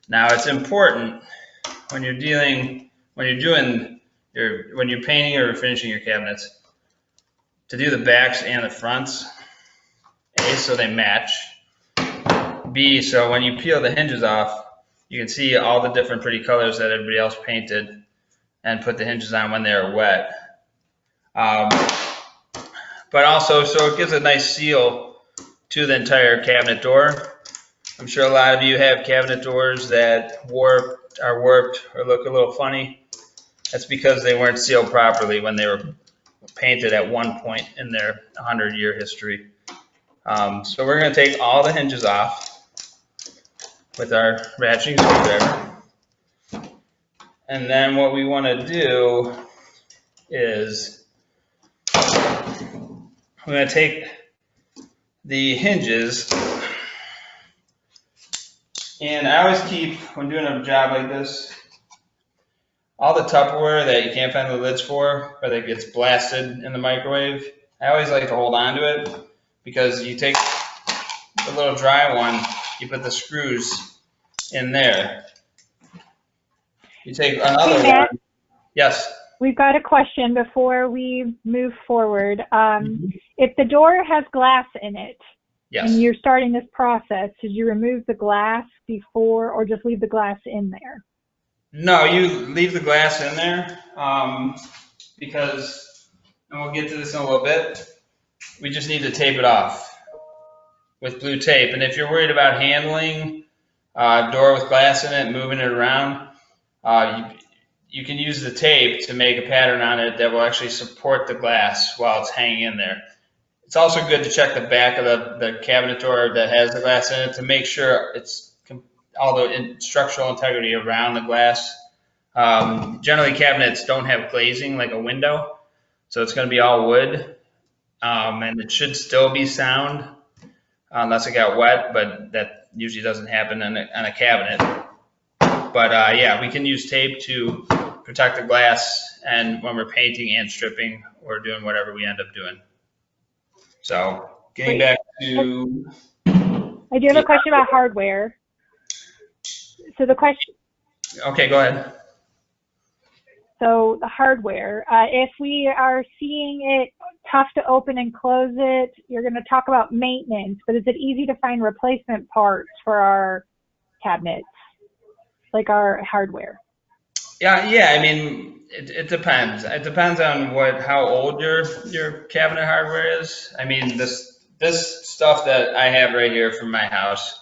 Now it's important when you're painting or finishing your cabinets to do the backs and the fronts. A, so they match. B, so when you peel the hinges off, you can see all the different pretty colors that everybody else painted and put the hinges on when they're wet. But also, so it gives a nice seal to the entire cabinet door. I'm sure a lot of you have cabinet doors that are warped or look a little funny. That's because they weren't sealed properly when they were painted at one point in their 100-year history. So we're going to take all the hinges off with our ratcheting screwdriver. And then what we want to do is we're going to take the hinges, and I always keep, when doing a job like this, all the Tupperware that you can't find the lids for, or that gets blasted in the microwave, I always like to hold on to it, because you take the little dry one, you put the screws in there. You take another one. Yes? We've got a question before we move forward. If the door has glass in it, yes, and you're starting this process, should you remove the glass before or just leave the glass in there? No, you leave the glass in there because, and we'll get to this in a little bit, we just need to tape it off with blue tape. And if you're worried about handling a door with glass in it, moving it around, you can use the tape to make a pattern on it that will actually support the glass while it's hanging in there. It's also good to check the back of the cabinet door that has the glass in it to make sure it's all the structural integrity around the glass. Generally, cabinets don't have glazing like a window, so it's going to be all wood, and it should still be sound unless it got wet, but that usually doesn't happen on a cabinet. But yeah, we can use tape to protect the glass, and when we're painting and stripping or doing whatever we end up doing. So getting back to... I do have a question about hardware. So the question... Okay, go ahead. So the hardware, if we are seeing it tough to open and close it, you're going to talk about maintenance, but is it easy to find replacement parts for our cabinets, like our hardware? Yeah. I mean, it depends. It depends on how old your cabinet hardware is. I mean, this stuff that I have right here from my house,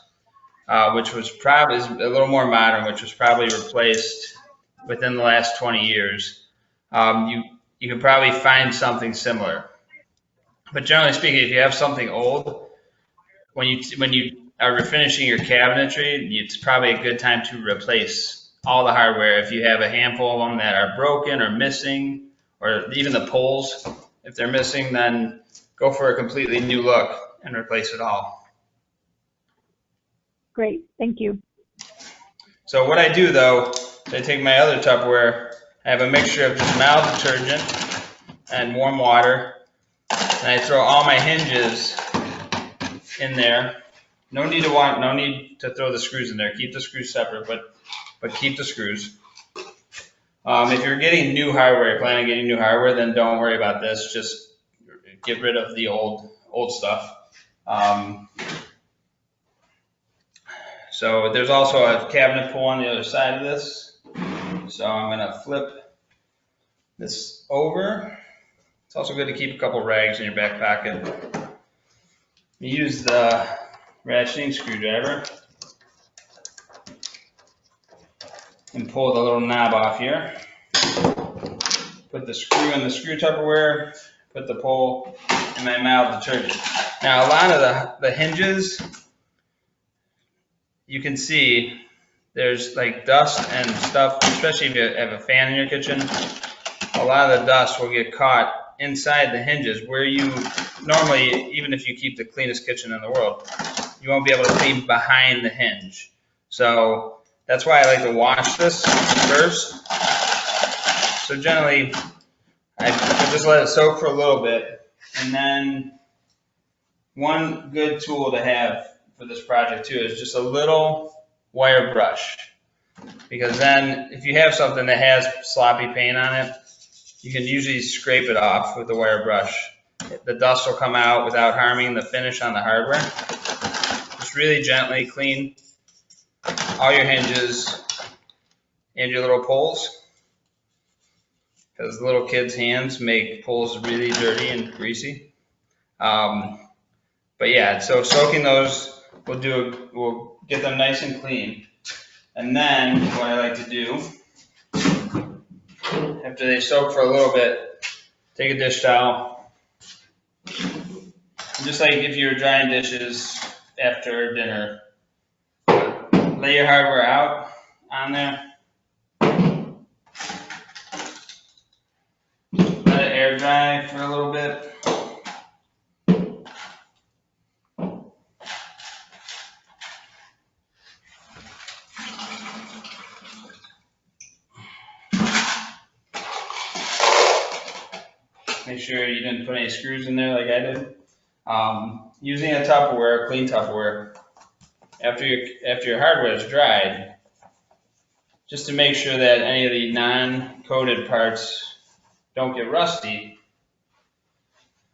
which was probably a little more modern, which was probably replaced within the last 20 years. You can probably find something similar. But generally speaking, if you have something old, when you are refinishing your cabinetry, it's probably a good time to replace all the hardware. If you have a handful of them that are broken or missing, or even the poles, if they're missing, then go for a completely new look and replace it all. Great, thank you. So what I do though, is I take my other Tupperware, I have a mixture of just mild detergent and warm water, and I throw all my hinges in there. No need to throw the screws in there. Keep the screws separate, but keep the screws. If you're getting new hardware, planning on getting new hardware, then don't worry about this. Just get rid of the old stuff. So there's also a cabinet pull on the other side of this. So I'm going to flip this over. It's also good to keep a couple rags in your back pocket. Use the ratcheting screwdriver and pull the little knob off here. Put the screw in the screw Tupperware, put the pole in my mild detergent. Now a lot of the hinges, you can see there's like dust and stuff, especially if you have a fan in your kitchen. A lot of the dust will get caught inside the hinges where you normally, even if you keep the cleanest kitchen in the world, you won't be able to clean behind the hinge. So that's why I like to wash this first. So generally, I just let it soak for a little bit. And then one good tool to have for this project too is just a little wire brush. because then if you have something that has sloppy paint on it, you can usually scrape it off with a wire brush. The dust will come out without harming the finish on the hardware. Just really gently clean all your hinges and your little pulls, because little kids' hands make pulls really dirty and greasy. But yeah, so soaking those, we'll get them nice and clean. And then what I like to do, after they soak for a little bit, take a dish towel. Just like if you were drying dishes after dinner, lay your hardware out on there. Let it air dry for a little bit. Make sure you didn't put any screws in there like I did. Using a Tupperware, clean Tupperware, after your hardware is dried, just to make sure that any of the non-coated parts don't get rusty,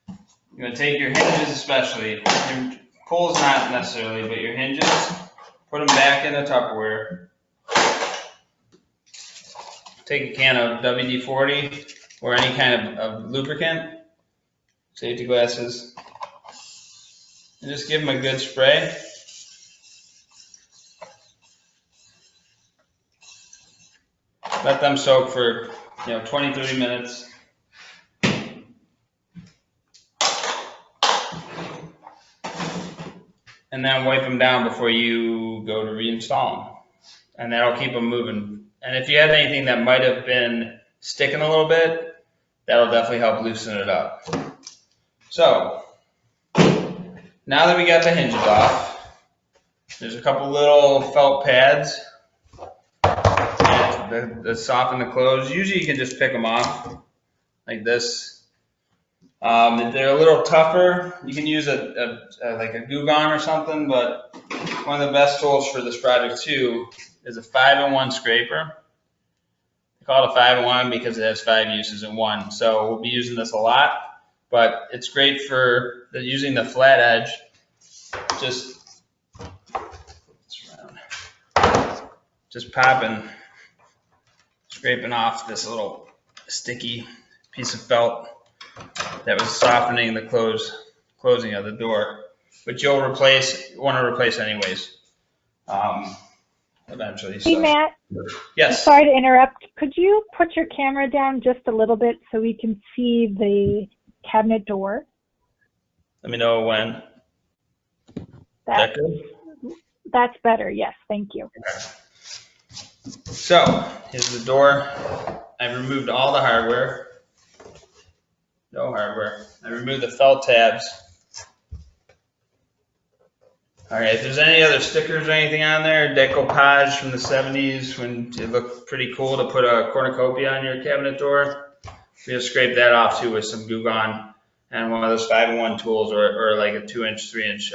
you're going to take your hinges especially, your pulls not necessarily, but your hinges, put them back in the Tupperware. Take a can of WD-40 or any kind of lubricant, safety glasses, and just give them a good spray. Let them soak for 20-30 minutes. And then wipe them down before you go to reinstall them. And that'll keep them moving. And if you have anything that might have been sticking a little bit, that'll definitely help loosen it up. So, now that we got the hinges off, there's a couple little felt pads that soften the close. Usually you can just pick them off like this. If they're a little tougher, you can use like a glue gun or something, but one of the best tools for this project too is a 5-in-1 scraper. They call it a 5-in-1 because it has 5 uses in one. So we'll be using this a lot, but it's great for using the flat edge. Just popping, scraping off this little sticky piece of felt that was softening the closing of the door, which you'll want to replace anyways, eventually. Hey, so. Matt. Yes. Sorry to interrupt. Could you put your camera down just a little bit so we can see the cabinet door? Let me know when. That good? That's better. Yes, thank you. Okay. So here's the door. I've removed all the hardware. No hardware. I removed the felt tabs. All right, if there's any other stickers or anything on there, decoupage from the 70s when it looked pretty cool to put a cornucopia on your cabinet door, we just scrape that off too with some Goo Gone and one of those 5-in-1 tools or like a 2-inch, 3-inch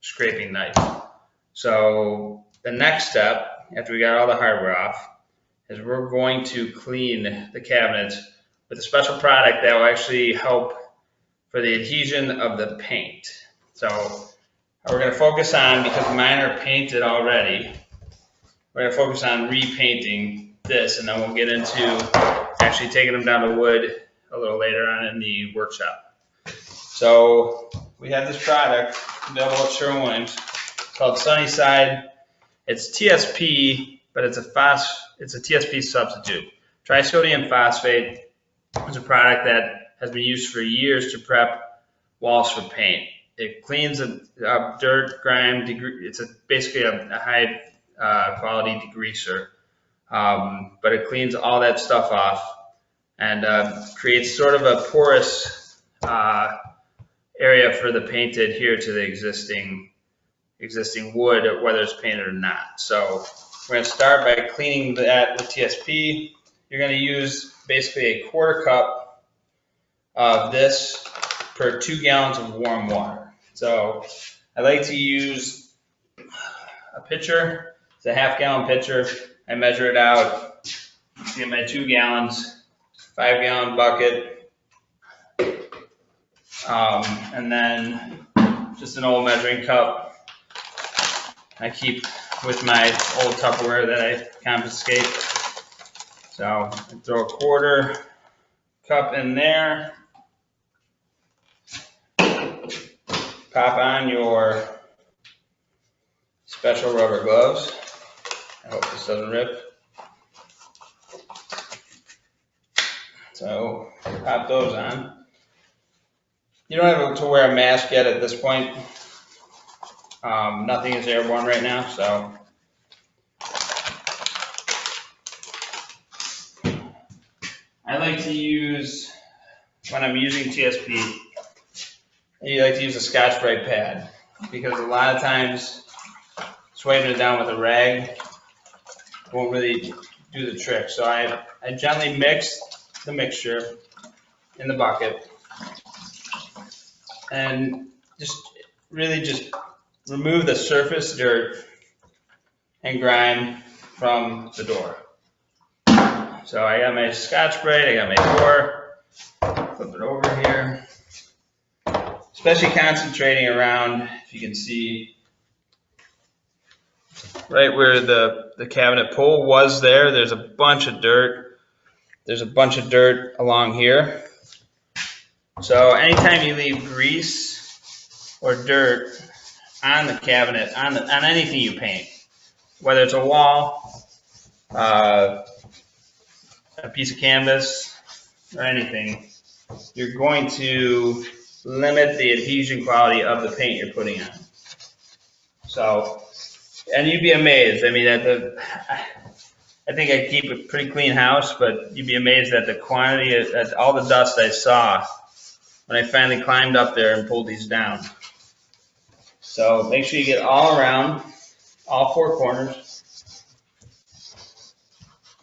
scraping knife. So the next step, after we got all the hardware off, is we're going to clean the cabinets with a special product that will actually help for the adhesion of the paint. So we're going to focus on, because mine are painted already, we're going to focus on repainting this, and then we'll get into actually taking them down to wood a little later on in the workshop. So we have this product available at Sherwin-Williams called Sunnyside. It's TSP, but it's a TSP substitute. Trisodium phosphate is a product that has been used for years to prep walls for paint. It cleans up dirt, grime, it's basically a high quality degreaser, but it cleans all that stuff off and creates sort of a porous area for the paint to adhere to the existing wood, whether it's painted or not. So we're going to start by cleaning that with TSP. You're going to use basically a 1/4 cup of this per 2 gallons of warm water. So I like to use a pitcher. It's a half-gallon pitcher. I measure it out. Get my 2 gallons, 5-gallon bucket, and then just an old measuring cup. I keep with my old Tupperware that I confiscate. So I throw a 1/4 cup in there. Pop on your special rubber gloves. I hope this doesn't rip. So pop those on. You don't have to wear a mask yet at this point. Nothing is airborne right now, so. I like to use, when I'm using TSP, I like to use a Scotch-Brite pad, because a lot of times swiping it down with a rag won't really do the trick. So I gently mix the mixture in the bucket and just remove the surface dirt and grime from the door. So I got my Scotch-Brite, I got my door, flip it over here. Especially concentrating around, if you can see, right where the cabinet pull was there, there's a bunch of dirt. There's a bunch of dirt along here. So anytime you leave grease or dirt on the cabinet, on anything you paint, whether it's a wall, a piece of canvas, or anything, you're going to limit the adhesion quality of the paint you're putting on. So, and you'd be amazed. I mean, I think I keep a pretty clean house, but you'd be amazed at the quantity at all the dust I saw when I finally climbed up there and pulled these down. So make sure you get all around, all 4 corners,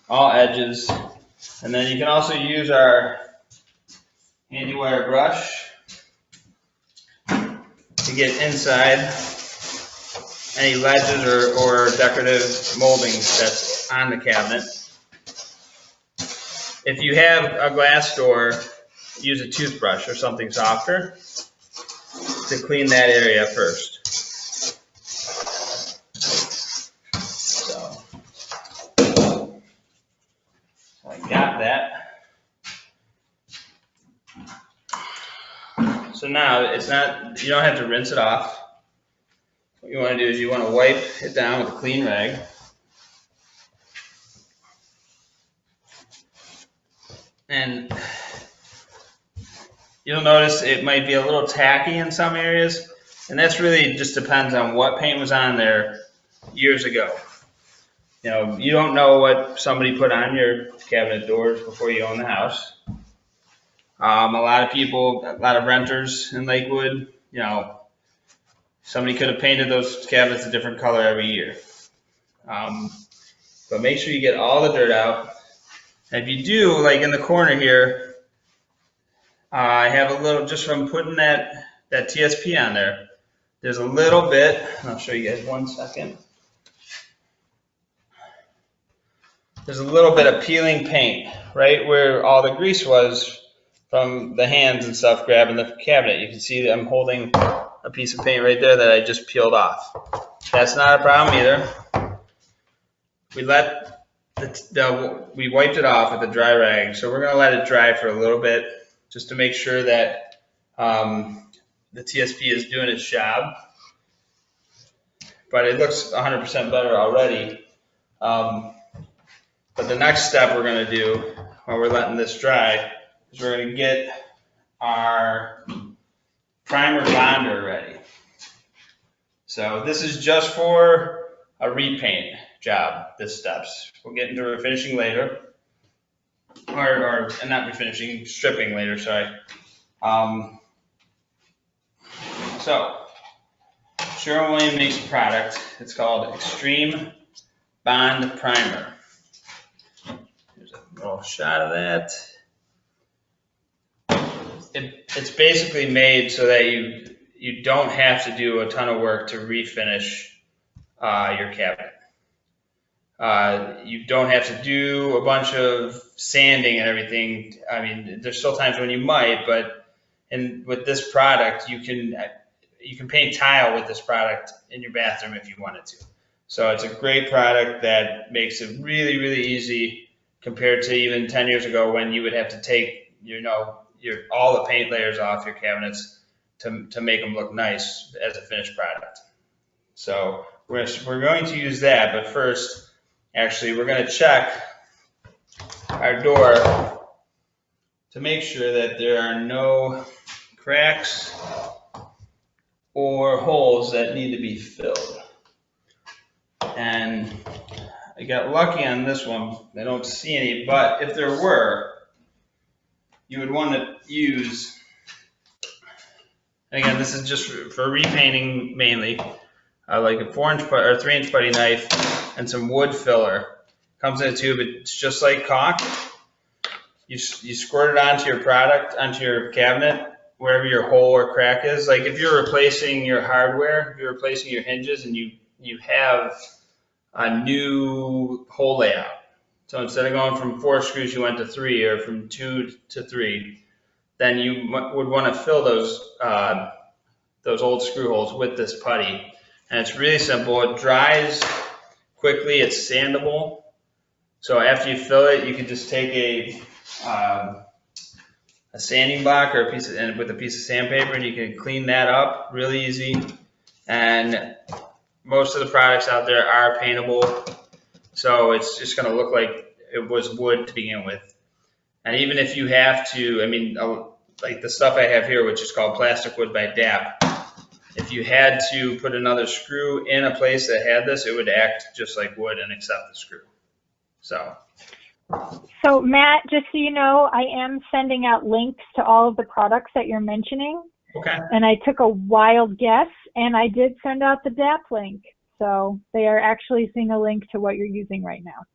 all edges, and then you can also use our handy wire brush to get inside any ledges or decorative moldings that's on the cabinet. If you have a glass door, use a toothbrush or something softer to clean that area first. So I got that. So now it's not, you don't have to rinse it off. What you want to do is you want to wipe it down with a clean rag. And you'll notice it might be a little tacky in some areas, and that's really just depends on what paint was on there years ago. You know, you don't know what somebody put on your cabinet doors before you own the house. A lot of people, a lot of renters in Lakewood, you know, somebody could have painted those cabinets a different color every year. But make sure you get all the dirt out. And if you do, like in the corner here, I have a little, just from putting that TSP on there, there's a little bit, and I'll show you guys 1 second. There's a little bit of peeling paint right where all the grease was from the hands and stuff grabbing the cabinet. You can see that I'm holding a piece of paint right there that I just peeled off. That's not a problem either. We wiped it off with a dry rag, so we're going to let it dry for a little bit just to make sure that the TSP is doing its job. But it looks 100% better already. But the next step we're going to do while we're letting this dry is we're going to get our primer bonder ready. So this is just for a repaint job, this steps. We'll get into refinishing later, or not refinishing, stripping later, sorry. So Sherwin-Williams makes a product. It's called Extreme Bond Primer. Here's a little shot of that. It's basically made so that you don't have to do a ton of work to refinish your cabinet. You don't have to do a bunch of sanding and everything. I mean, there's still times when you might, but with this product, you can paint tile with this product in your bathroom if you wanted to. So it's a great product that makes it really, really easy compared to even 10 years ago when you would have to take, all the paint layers off your cabinets to make them look nice as a finished product. So we're going to use that, but first, actually, we're going to check our door to make sure that there are no cracks or holes that need to be filled. And I got lucky on this one. I don't see any, but if there were, you would want to use, and again, this is just for repainting mainly, like a 4-inch or 3-inch putty knife and some wood filler. Comes in a tube. It's just like caulk. You squirt it onto your product, onto your cabinet, wherever your hole or crack is. Like if you're replacing your hardware, if you're replacing your hinges, and you have a new hole layout. So instead of going from 4 screws, you went to 3, or from 2 to 3, then you would want to fill those old screw holes with this putty. And it's really simple. It dries quickly. It's sandable. So after you fill it, you can just take a sanding block or with a piece of sandpaper, and you can clean that up really easy. And most of the products out there are paintable, so it's just going to look like it was wood to begin with. And even if you have to, I mean, like the stuff I have here, which is called plastic wood by DAP, if you had to put another screw in a place that had this, it would act just like wood and accept the screw. So Matt, just so you know, I am sending out links to all of the products that you're mentioning. Okay. And I took a wild guess, and I did send out the DAP link. So they are actually seeing a link to what you're using right now.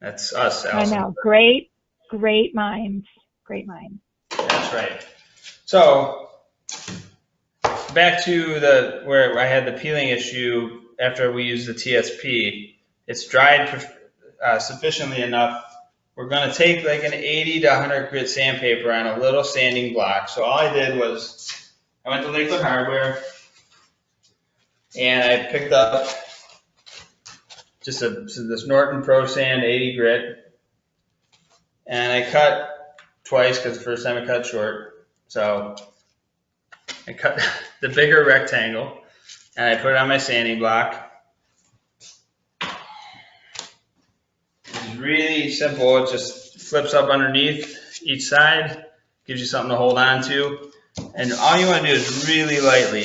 That's us, Allison. I know. Great minds. Great minds. That's right. So back to where I had the peeling issue after we used the TSP. It's dried sufficiently enough. We're going to take like an 80 to 100 grit sandpaper on a little sanding block. So all I did was I went to Lakewood Hardware and I picked up just this Norton Pro Sand 80 grit, and I cut twice because the first time I cut short. So I cut the bigger rectangle and I put it on my sanding block. It's really simple. It just flips up underneath each side, gives you something to hold on to. And all you want to do is really lightly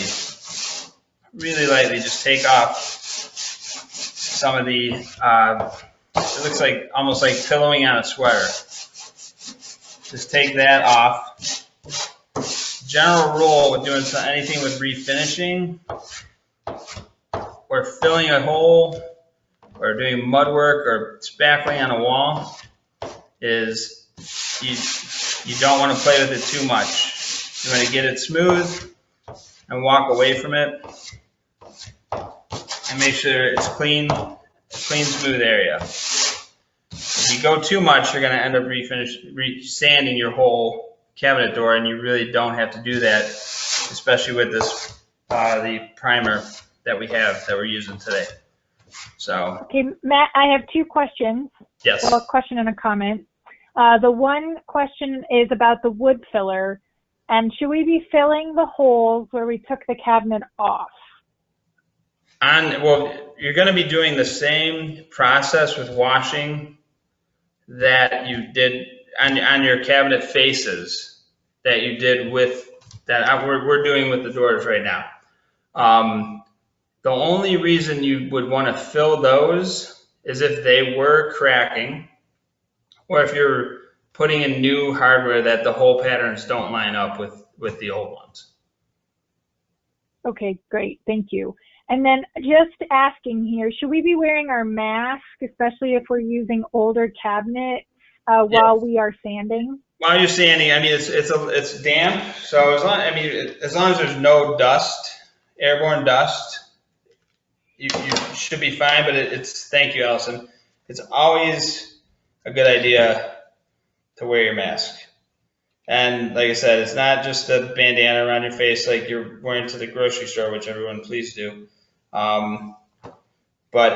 just take off some of the, it looks like almost like pillowing on a sweater. Just take that off. General rule with doing anything with refinishing or filling a hole or doing mud work or spackling on a wall is you don't want to play with it too much. You want to get it smooth and walk away from it and make sure it's clean, smooth area. If you go too much, you're going to end up sanding your whole cabinet door, and you really don't have to do that, especially with this the primer that we're using today. So okay, Matt, I have 2 questions. Yes. Well, a question and a comment. The one question is about the wood filler, and should we be filling the holes where we took the cabinet off? Well, you're going to be doing the same process with washing that you did on your cabinet faces that you did with that we're doing with the doors right now. The only reason you would want to fill those is if they were cracking, or if you're putting in new hardware that the hole patterns don't line up with the old ones. Okay, great. Thank you. And then just asking here, should we be wearing our mask, especially if we're using older cabinets while we are sanding? While you're sanding, I mean, it's damp, so as long as there's no dust, airborne dust, you should be fine. But thank you, Allison. it's always a good idea to wear your mask. And like I said, it's not just a bandana around your face like you're wearing to the grocery store, which everyone please do. But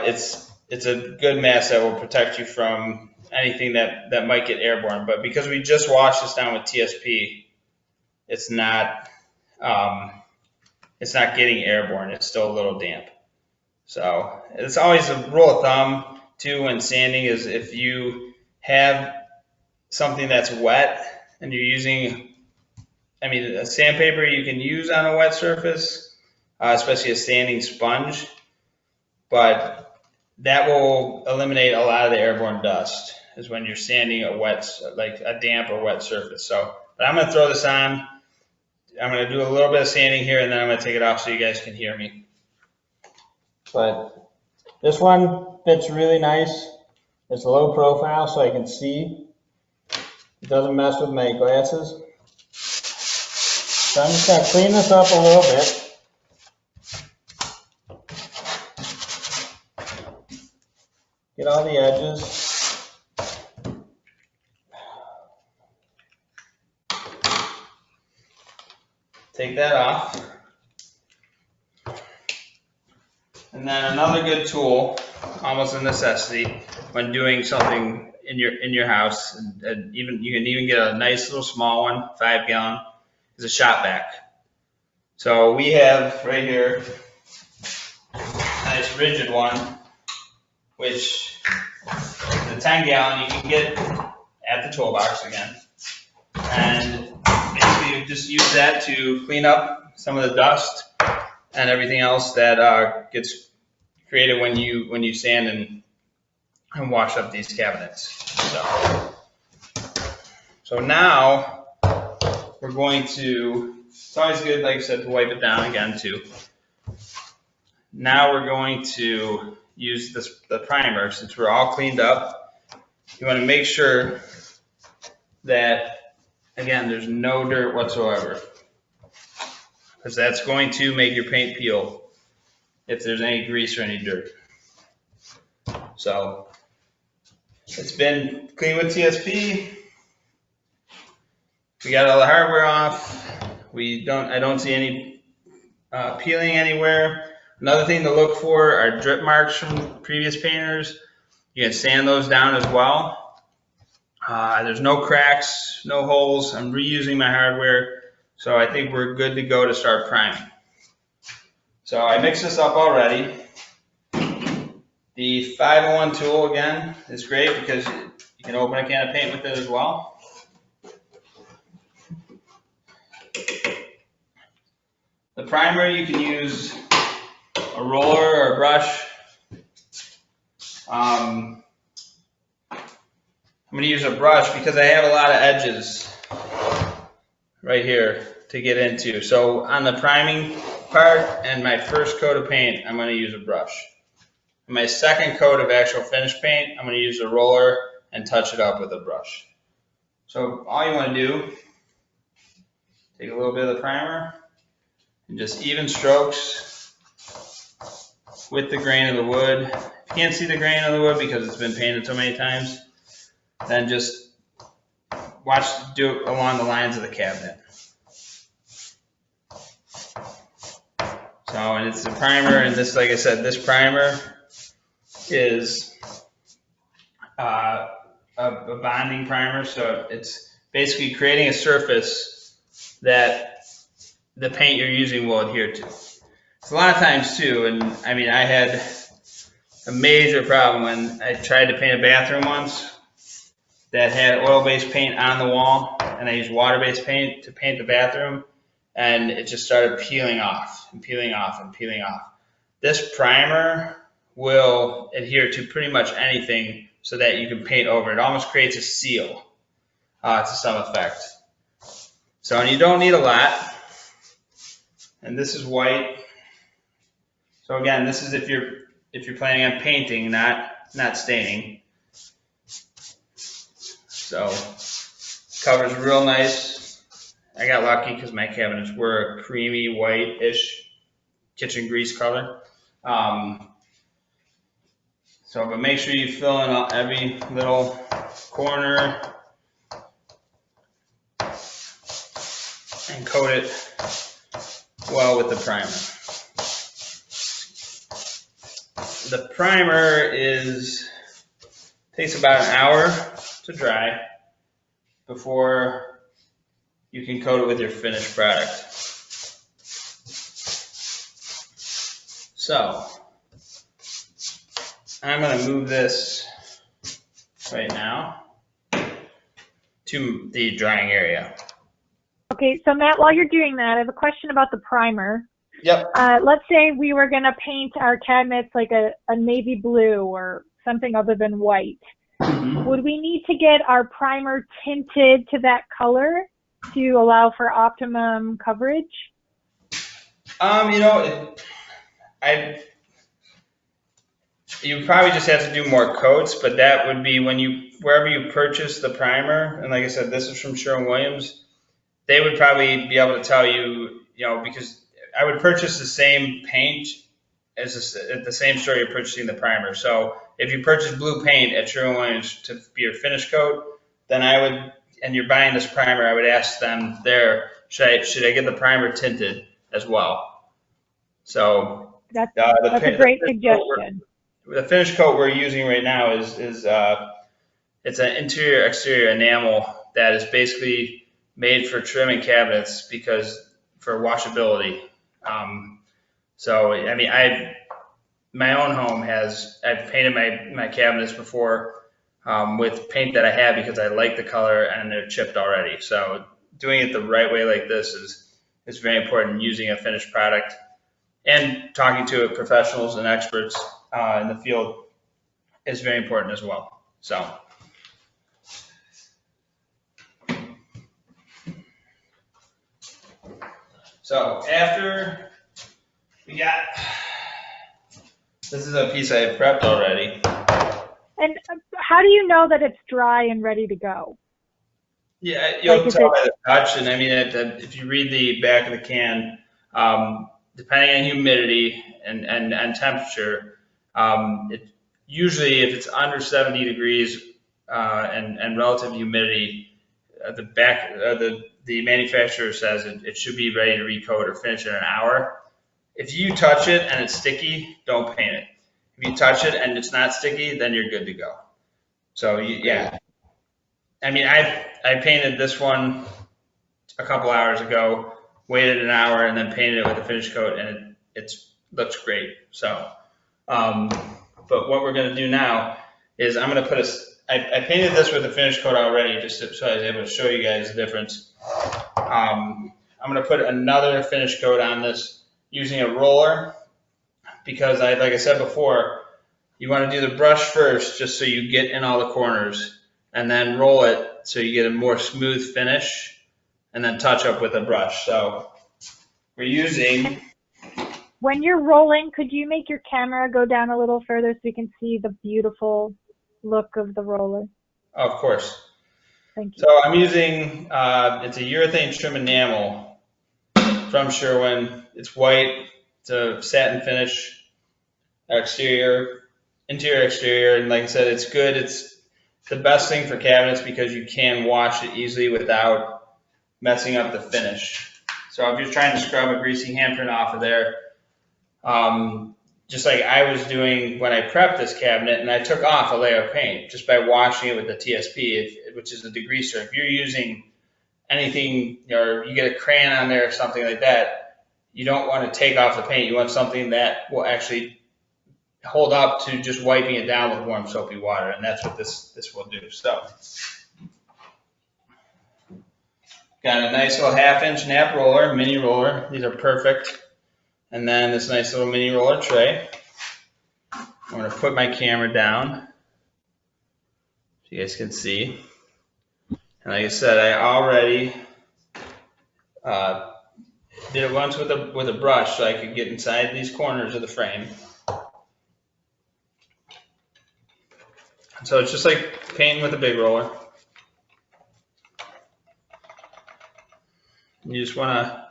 it's a good mask that will protect you from anything that might get airborne. But because we just washed this down with TSP, it's not getting airborne. It's still a little damp. So it's always a rule of thumb too when sanding is if you have something that's wet and you're using, a sandpaper you can use on a wet surface, especially a sanding sponge, but that will eliminate a lot of the airborne dust is when you're sanding like a damp or wet surface. So, but I'm going to throw this on. I'm going to do a little bit of sanding here and then I'm going to take it off so you guys can hear me. But this one fits really nice. It's low profile so I can see. It doesn't mess with my glasses. So I'm just going to clean this up a little bit. Get all the edges. Take that off. And then another good tool, almost a necessity, when doing something in your house, and even you can even get a nice little small one, 5 gallon, is a shop vac. So we have right here a nice rigid one, which the 10 gallon you can get at the toolbox again. And basically you just use that to clean up some of the dust and everything else that gets created when you sand and wash up these cabinets. So now we're going to, it's always good, like I said, to wipe it down again too. Now we're going to use the primer. Since we're all cleaned up, you want to make sure that, again, there's no dirt whatsoever, because that's going to make your paint peel if there's any grease or any dirt. So it's been cleaned with TSP. We got all the hardware off. I don't see any peeling anywhere. Another thing to look for are drip marks from previous painters. You can sand those down as well. There's no cracks, no holes. I'm reusing my hardware, so I think we're good to go to start priming. So I mixed this up already. The 501 tool, again, is great because you can open a can of paint with it as well. The primer, you can use a roller or a brush. I'm going to use a brush because I have a lot of edges right here to get into. So on the priming part and my first coat of paint, I'm going to use a brush. And my second coat of actual finish paint, I'm going to use a roller and touch it up with a brush. So all you want to do, take a little bit of the primer and just even strokes with the grain of the wood. If you can't see the grain of the wood because it's been painted so many times, then just do it along the lines of the cabinet. So, and it's the primer, and this, like I said, this primer is a bonding primer, so it's basically creating a surface that the paint you're using will adhere to. It's a lot of times too, and I had a major problem when I tried to paint a bathroom once that had oil-based paint on the wall, and I used water-based paint to paint the bathroom, and it just started peeling off and peeling off and peeling off. This primer will adhere to pretty much anything so that you can paint over it. It almost creates a seal to some effect. So, and you don't need a lot. And this is white. So again, this is if you're planning on painting, not staining. So covers real nice. I got lucky because my cabinets were a creamy white-ish kitchen grease color. So So, but make sure you fill in every little corner and coat it well with the primer. The primer takes about an hour to dry before you can coat it with your finished product. So I'm going to move this right now to the drying area. Okay, so Matt, while you're doing that, I have a question about the primer. Yep. Let's say we were going to paint our cabinets like a navy blue or something other than white. Mm-hmm. Would we need to get our primer tinted to that color to allow for optimum coverage? You probably just have to do more coats, but that would be wherever you purchase the primer, and like I said, this is from Sherwin-Williams, they would probably be able to tell you, because I would purchase the same paint at the same store you're purchasing the primer. So if you purchase blue paint at Sherwin-Williams to be your finish coat, then and you're buying this primer, I would ask them there, should I get the primer tinted as well? So that's a great suggestion. The finish coat we're using right now is it's an interior exterior enamel that is basically made for trimming cabinets for washability. So I mean, my own home I've painted my cabinets before with paint that I have because I like the color and they're chipped already. So doing it the right way like this is very important. Using a finished product and talking to professionals and experts in the field is very important as well. So after this is a piece I have prepped already. And how do you know that it's dry and ready to go? Yeah, you'll tell by the touch, and I mean, if you read the back of the can, depending on humidity and temperature, usually if it's under 70 degrees and relative humidity, the manufacturer says it should be ready to recoat or finish in an hour. If you touch it and it's sticky, don't paint it. If you touch it and it's not sticky, then you're good to go. So yeah, I mean, I painted this one a couple hours ago, waited an hour, and then painted it with a finish coat, and it looks great. So, but what we're going to do now is I'm going to I painted this with a finish coat already, just so I was able to show you guys the difference. I'm going to put another finish coat on this using a roller because like I said before, you want to do the brush first just so you get in all the corners, and then roll it so you get a more smooth finish, and then touch up with a brush. So we're using... When you're rolling, could you make your camera go down a little further so we can see the beautiful look of the roller? Oh, of course. Thank you. So I'm using, it's a urethane trim enamel from Sherwin. It's white. It's a satin finish, interior, exterior. And like I said, it's good. It's the best thing for cabinets because you can wash it easily without messing up the finish. So if you're trying to scrub a greasy handprint off of there, just like I was doing when I prepped this cabinet, and I took off a layer of paint just by washing it with the TSP, which is the degreaser. If you're using anything, or you get a crayon on there or something like that, you don't want to take off the paint. You want something that will actually hold up to just wiping it down with warm soapy water, and that's what this will do. So, got a nice little 1/2-inch nap roller, mini roller. These are perfect. And then this nice little mini roller tray. I'm going to put my camera down so you guys can see. And like I said, I already did it once with a brush so I could get inside these corners of the frame. So it's just like painting with a big roller. You just want to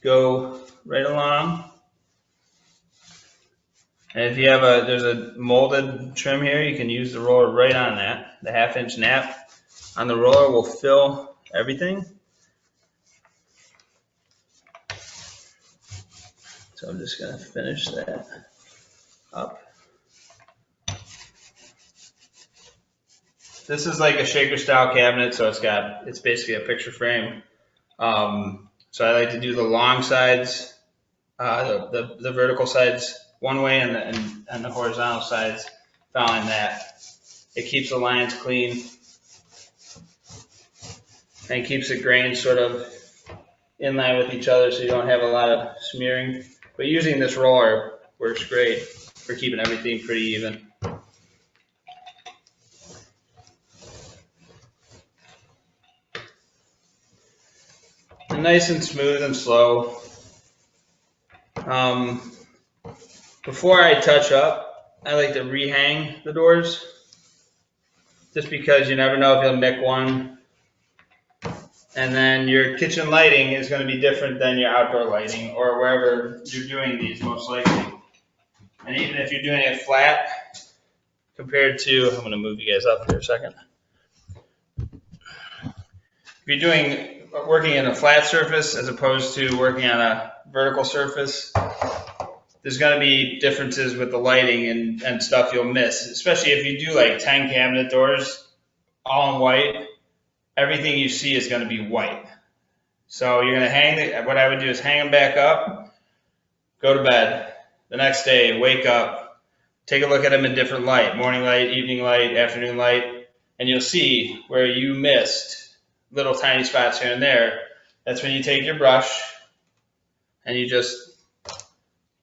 go right along And if you have there's a molded trim here, you can use the roller right on that. The 1/2 inch nap on the roller will fill everything. So I'm just gonna finish that up. This is like a shaker style cabinet, so it's basically a picture frame. So I like to do the long sides, the vertical sides one way, and the horizontal sides following that. It keeps the lines clean and keeps the grains sort of in line with each other, so you don't have a lot of smearing. But using this roller works great for keeping everything pretty even. And nice and smooth and slow. Before I touch up, I like to rehang the doors, just because you never know if you'll nick one. And then your kitchen lighting is going to be different than your outdoor lighting, or wherever you're doing these, most likely. And even if you're doing it flat, compared to, I'm going to move you guys up here a second. If you're working in a flat surface as opposed to working on a vertical surface, there's going to be differences with the lighting and stuff you'll miss, especially if you do like 10 cabinet doors all in white. Everything you see is going to be white. So you're going to what I would do is hang them back up, go to bed. The next day, wake up, take a look at them in different light, morning light, evening light, afternoon light, and you'll see where you missed little tiny spots here and there. That's when you take your brush and you just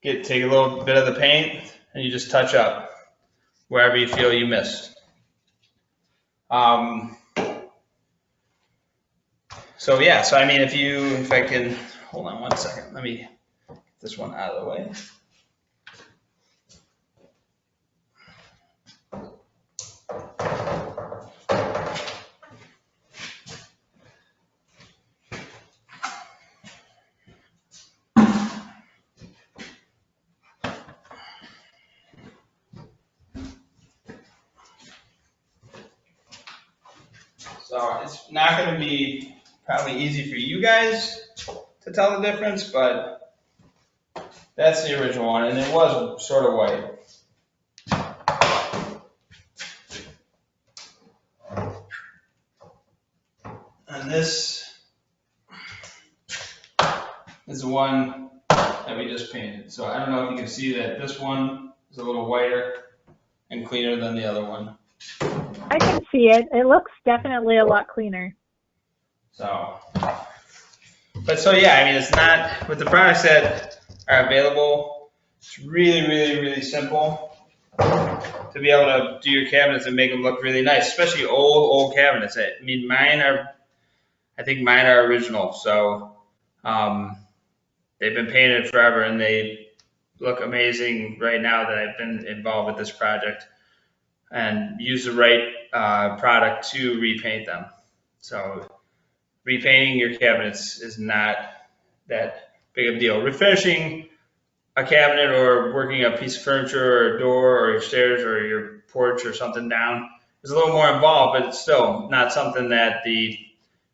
take a little bit of the paint and you just touch up wherever you feel you missed. So yeah, so I mean, if I can, hold on one second, let me get this one out of the way. So it's not going to be probably easy for you guys to tell the difference, but that's the original one, and it was sort of white. And this is the one that we just painted. So I don't know if you can see that this one is a little whiter and cleaner than the other one. I can see it. It looks definitely a lot cleaner. So yeah, I mean, it's not, with the products that are available, it's really, really, really simple to be able to do your cabinets and make them look really nice, especially old cabinets. I mean, I think mine are original, so they've been painted forever and they look amazing right now that I've been involved with this project and use the right product to repaint them. So repainting your cabinets is not that big of a deal. Refinishing a cabinet or working a piece of furniture or a door or your stairs or your porch or something down is a little more involved, but it's still not something that the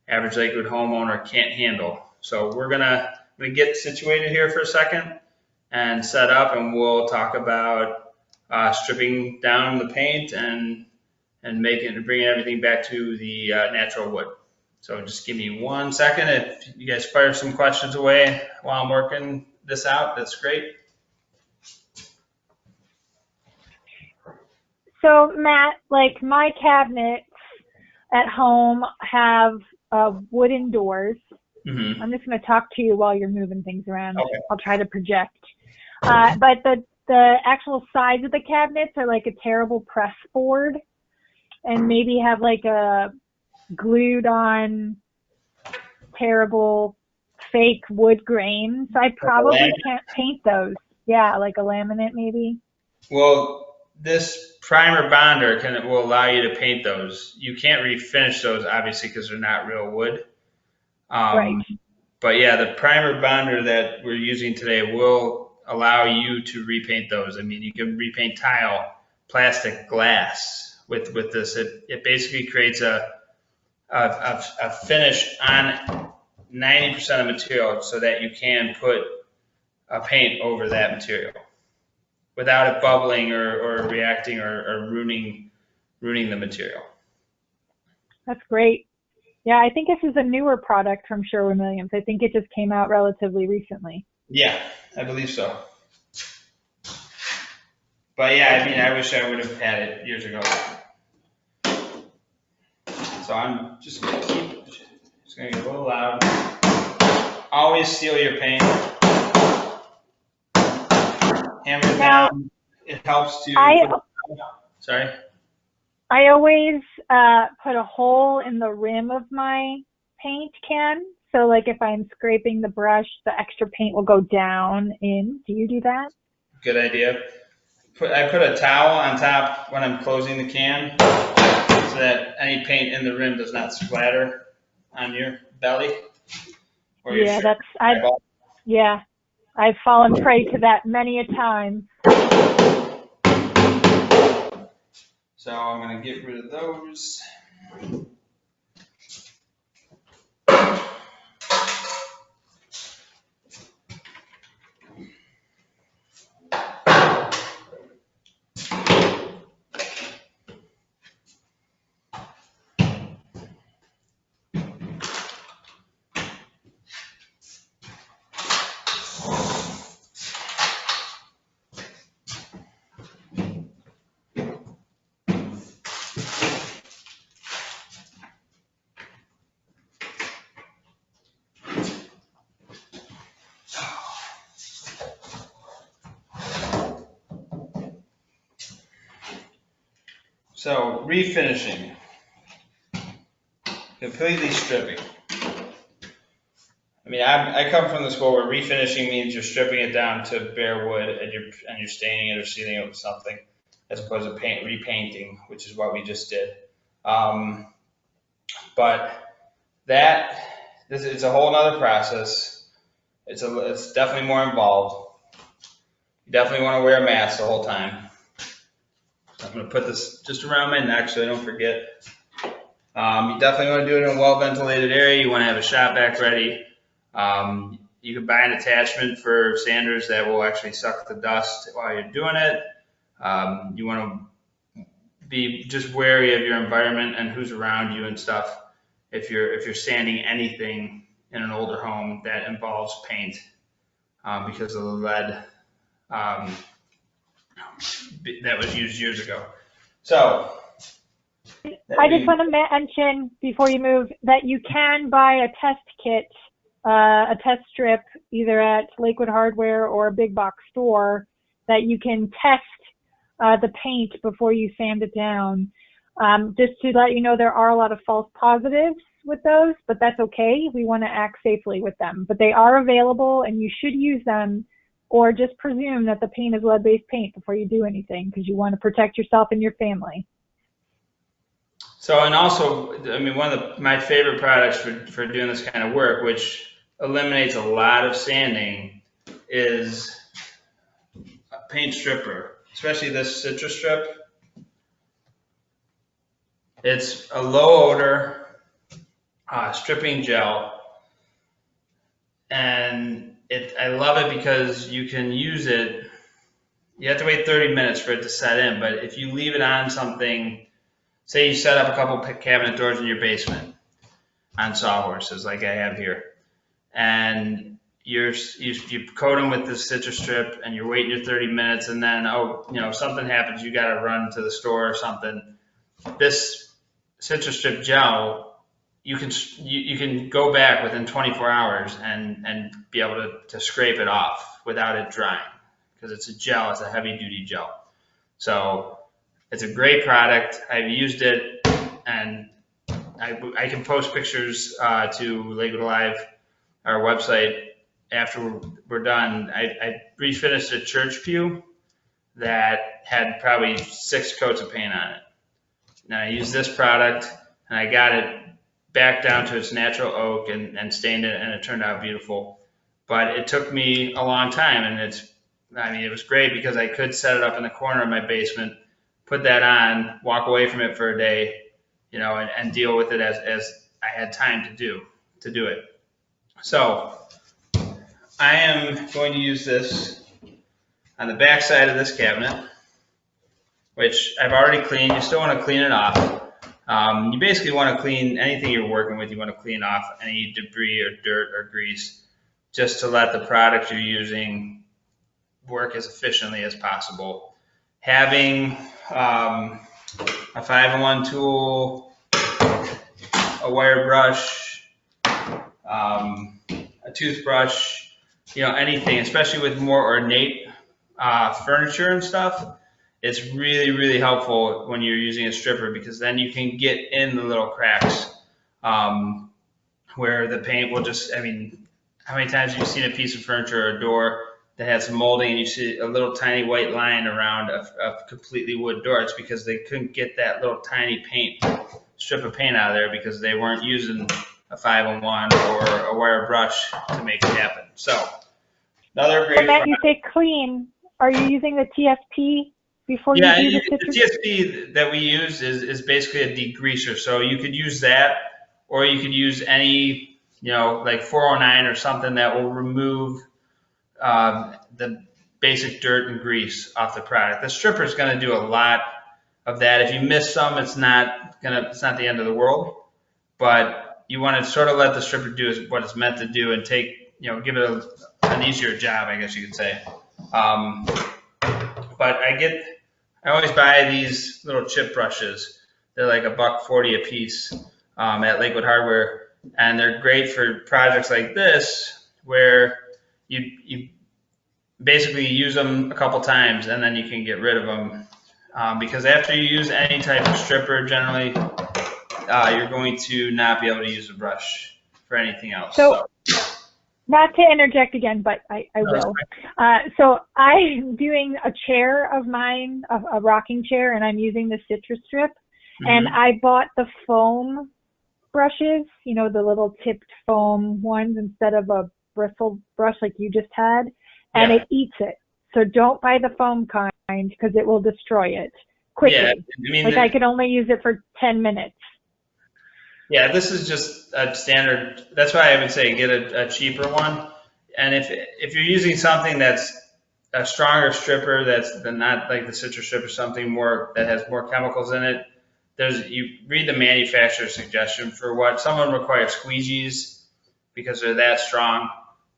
average Lakewood homeowner can't handle. So we're gonna get situated here for a second and set up, and we'll talk about stripping down the paint and bringing everything back to the natural wood. So just give me 1 second. If you guys fire some questions away while I'm working this out, that's great. So Matt, like my cabinets at home have wooden doors. Mm-hmm. I'm just going to talk to you while you're moving things around. Okay. I'll try to project. But the actual sides of the cabinets are like a terrible press board, and maybe have like a glued on terrible fake wood grain. So I probably can't paint those. Yeah, like a laminate maybe. Well, this primer bonder will allow you to paint those. You can't refinish those, obviously, because they're not real wood. Right. But yeah, the primer bonder that we're using today will allow you to repaint those. I mean, you can repaint tile, plastic, glass with this. It basically creates a finish on 90% of material so that you can put a paint over that material without it bubbling or reacting or ruining the material. That's great. Yeah, I think this is a newer product from Sherwin-Williams. I think it just came out relatively recently. Yeah, I believe so. But yeah, I mean, I wish I would have had it years ago. So I'm just gonna it's gonna get a little loud. Always seal your paint. Hammer it down. It helps to. Sorry. I always put a hole in the rim of my paint can. So like if I'm scraping the brush, the extra paint will go down in. Do you do that? Good idea. I put a towel on top when I'm closing the can so that any paint in the rim does not splatter on your belly. Or your shirt. I've fallen prey to that many a time. So I'm going to get rid of those. So refinishing, completely stripping. I mean, I come from the school where refinishing means you're stripping it down to bare wood and you're staining it or sealing it with something, as opposed to repainting, which is what we just did. But it's a whole other process. It's definitely more involved. You definitely want to wear a mask the whole time. I'm going to put this just around my neck so I don't forget. You definitely want to do it in a well-ventilated area. You want to have a shop vac ready. You can buy an attachment for sanders that will actually suck the dust while you're doing it. You want to be just wary of your environment and who's around you and stuff. If you're sanding anything in an older home that involves paint, because of the lead that was used years ago. So I just want to mention before you move that you can buy a test kit, a test strip, either at Lakewood Hardware or a big box store, that you can test the paint before you sand it down. Just to let you know, there are a lot of false positives with those, but that's okay. We want to act safely with them, but they are available and you should use them, or just presume that the paint is lead-based paint before you do anything, because you want to protect yourself and your family. So, and also, I mean, one of my favorite products for doing this kind of work, which eliminates a lot of sanding, is a paint stripper, especially this citrus strip. It's a low odor stripping gel, and I love it because you can use it. You have to wait 30 minutes for it to set in, but if you leave it on something, say you set up a couple cabinet doors in your basement on sawhorses like I have here, and you coat them with this citrus strip and you're waiting your 30 minutes, and then, something happens, you got to run to the store or something. This citrus strip gel, you can go back within 24 hours and be able to scrape it off without it drying, because it's a gel, it's a heavy duty gel. So it's a great product. I've used it, and I can post pictures to LakewoodAlive, our website, after we're done. I refinished a church pew that had probably 6 coats of paint on it. Now I used this product and I got it back down to its natural oak and stained it, and it turned out beautiful. But it took me a long time, and I mean, it was great because I could set it up in the corner of my basement, put that on, walk away from it for a day, you know, and deal with it as I had time to do it. So I am going to use this on the back side of this cabinet, which I've already cleaned. You still want to clean it off. You basically want to clean anything you're working with. You want to clean off any debris or dirt or grease just to let the product you're using work as efficiently as possible. Having a 5-in-1 tool, a wire brush, a toothbrush, you know, anything, especially with more ornate furniture and stuff, it's really, really helpful when you're using a stripper, because then you can get in the little cracks where the paint will just, I mean, how many times have you seen a piece of furniture or a door that has some molding and you see a little tiny white line around a completely wood door? It's because they couldn't get that little tiny strip of paint out of there because they weren't using a 5-in-1 or a wire brush to make it happen. So another great. Matt, you say clean. Are you using the TSP before you do the citrus? The TSP that we use is basically a degreaser. So you could use that, or you could use any, you know, like 409 or something that will remove the basic dirt and grease off the product. The stripper is going to do a lot of that. If you miss some, it's not the end of the world, but you want to sort of let the stripper do what it's meant to do and take, you know, give it an easier job, I guess you could say. But I always buy these little chip brushes. They're like $1.40 a piece at Lakewood Hardware, and they're great for projects like this where you basically use them a couple times and then you can get rid of them, because after you use any type of stripper, generally you're going to not be able to use a brush for anything else. So not to interject again, but I will. So I'm doing a chair of mine, a rocking chair, and I'm using the citrus strip. Mm-hmm. And I bought the foam brushes, you know, the little tipped foam ones instead of a bristle brush like you just had, and it eats it. So don't buy the foam kind because it will destroy it quickly. Yeah, I mean, I could only use it for 10 minutes. Yeah, this is just a standard. That's why I would say get a cheaper one. And if you're using something that's a stronger stripper, that's not like the citrus strip or something more that has more chemicals in it, you read the manufacturer's suggestion for what. Some of them require squeegees because they're that strong.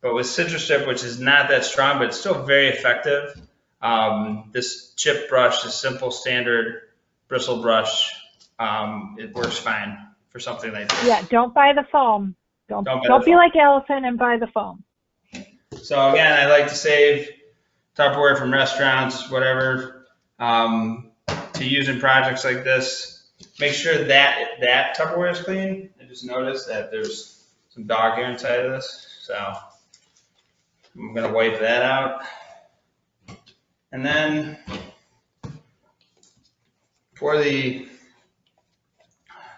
But with citrus strip, which is not that strong, but it's still very effective, this chip brush, this simple standard bristle brush, it works fine for something like this. Yeah, don't buy the foam. Don't be like Allison and buy the foam. So again, I like to save Tupperware from restaurants, whatever, to use in projects like this. Make sure that Tupperware is clean. I just noticed that there's some dog hair inside of this, so I'm gonna wipe that out. And then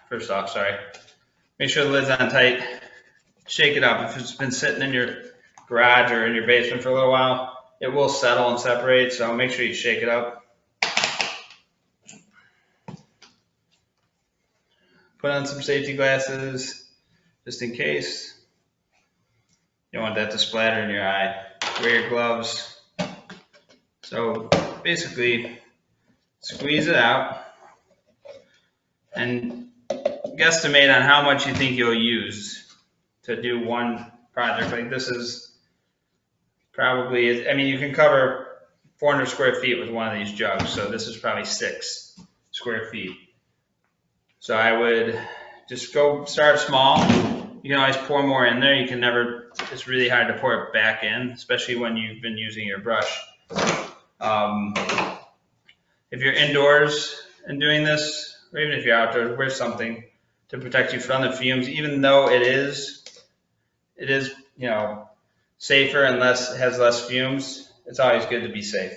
first off, make sure the lid's on tight. Shake it up. If it's been sitting in your garage or in your basement for a little while, it will settle and separate, so make sure you shake it up. Put on some safety glasses just in case. You don't want that to splatter in your eye. Wear your gloves. So basically, squeeze it out and guesstimate on how much you think you'll use to do one project. Like this is probably, I mean, you can cover 400 square feet with one of these jugs, so this is probably 6 square feet. So I would just start small. You can always pour more in there. You can never, it's really hard to pour it back in, especially when you've been using your brush. If you're indoors and doing this, or even if you're outdoors, wear something to protect you from the fumes, even though it is, you know, safer and has less fumes. It's always good to be safe.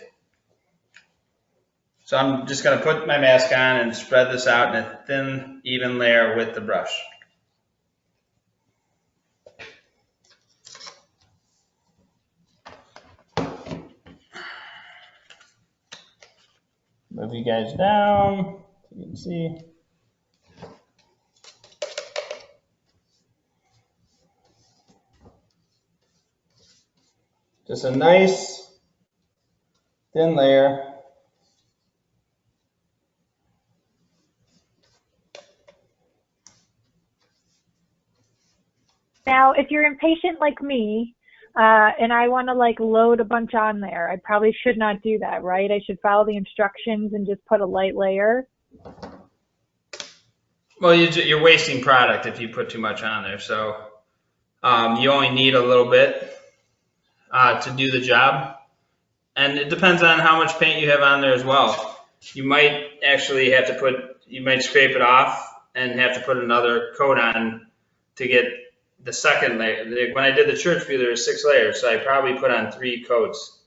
So I'm just going to put my mask on and spread this out in a thin, even layer with the brush. Move you guys down, you can see. Just a nice thin layer. Now, if you're impatient like me, and I want to like load a bunch on there, I probably should not do that, right? I should follow the instructions and just put a light layer. Well, you're wasting product if you put too much on there. So you only need a little bit to do the job. And it depends on how much paint you have on there as well. You might actually have to you might scrape it off and have to put another coat on to get the second layer. When I did the church view, there were 6 layers, so I probably put on 3 coats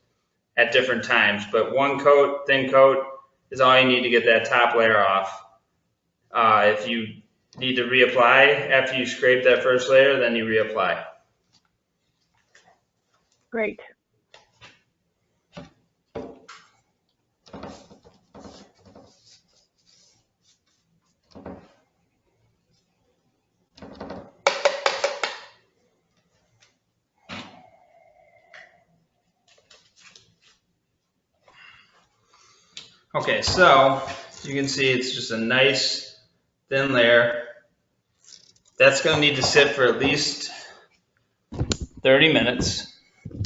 at different times. But 1 coat, thin coat, is all you need to get that top layer off. If you need to reapply after you scrape that first layer, then you reapply. Great. Okay, so you can see it's just a nice thin layer. That's going to need to sit for at least 30 minutes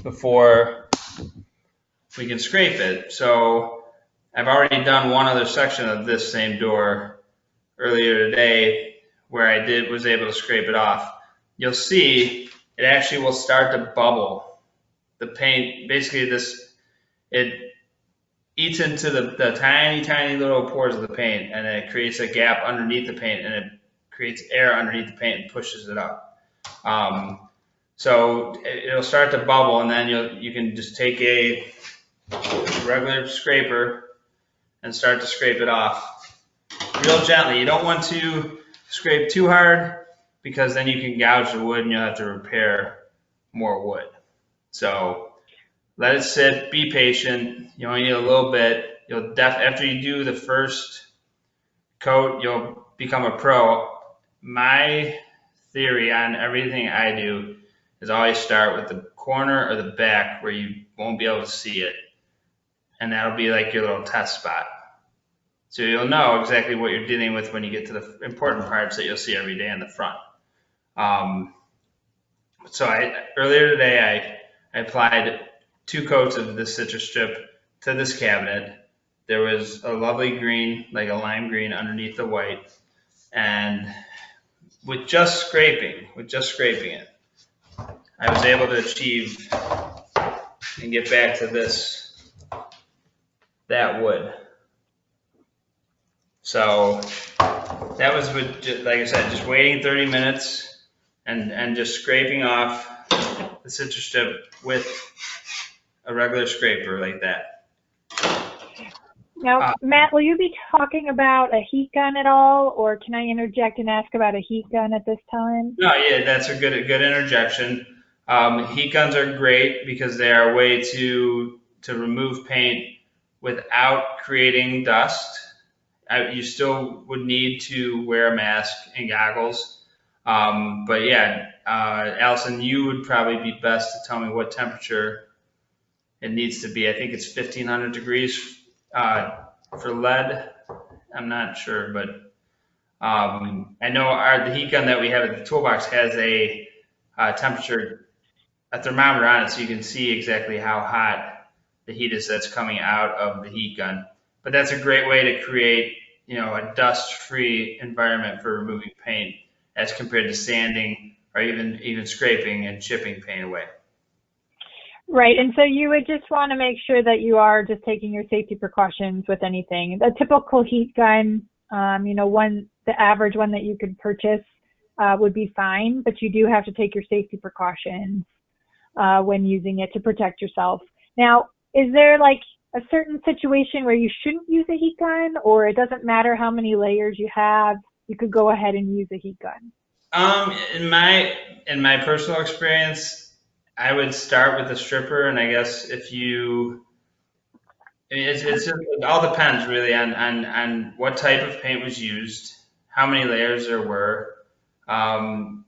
before we can scrape it. So I've already done one other section of this same door earlier today where I was able to scrape it off. You'll see it actually will start to bubble. The paint, basically it eats into the tiny, tiny little pores of the paint, and it creates a gap underneath the paint, and it creates air underneath the paint and pushes it up. So it'll start to bubble, and then you can just take a regular scraper and start to scrape it off real gently. You don't want to scrape too hard because then you can gouge the wood and you'll have to repair more wood. So let it sit, be patient. You only need a little bit. After you do the first coat, you'll become a pro. My theory on everything I do is always start with the corner or the back where you won't be able to see it. And that'll be like your little test spot. So you'll know exactly what you're dealing with when you get to the important parts that you'll see every day in the front. Earlier today, I applied 2 coats of this citrus strip to this cabinet. There was a lovely green, like a lime green underneath the white. And with just scraping it, I was able to achieve and get back to that wood. So that was like I said, just waiting 30 minutes and just scraping off the citrus strip with a regular scraper like that. Now, Matt, will you be talking about a heat gun at all, or can I interject and ask about a heat gun at this time? No, yeah, that's a good interjection. Heat guns are great because they are a way to remove paint without creating dust. You still would need to wear a mask and goggles. But yeah, Allison, you would probably be best to tell me what temperature it needs to be. I think it's 1500 degrees for lead. I'm not sure, but I know the heat gun that we have at the toolbox has a temperature, a thermometer on it, so you can see exactly how hot the heat is that's coming out of the heat gun. But that's a great way to create, a dust-free environment for removing paint as compared to sanding or even scraping and chipping paint away. Right, and so you would just want to make sure that you are just taking your safety precautions with anything. A typical heat gun, the average one that you could purchase would be fine, but you do have to take your safety precautions when using it to protect yourself. Now, is there like a certain situation where you shouldn't use a heat gun, or it doesn't matter how many layers you have, you could go ahead and use a heat gun? In my personal experience, I would start with a stripper, and I guess if you I mean, it all depends really on what type of paint was used, how many layers there were. Um,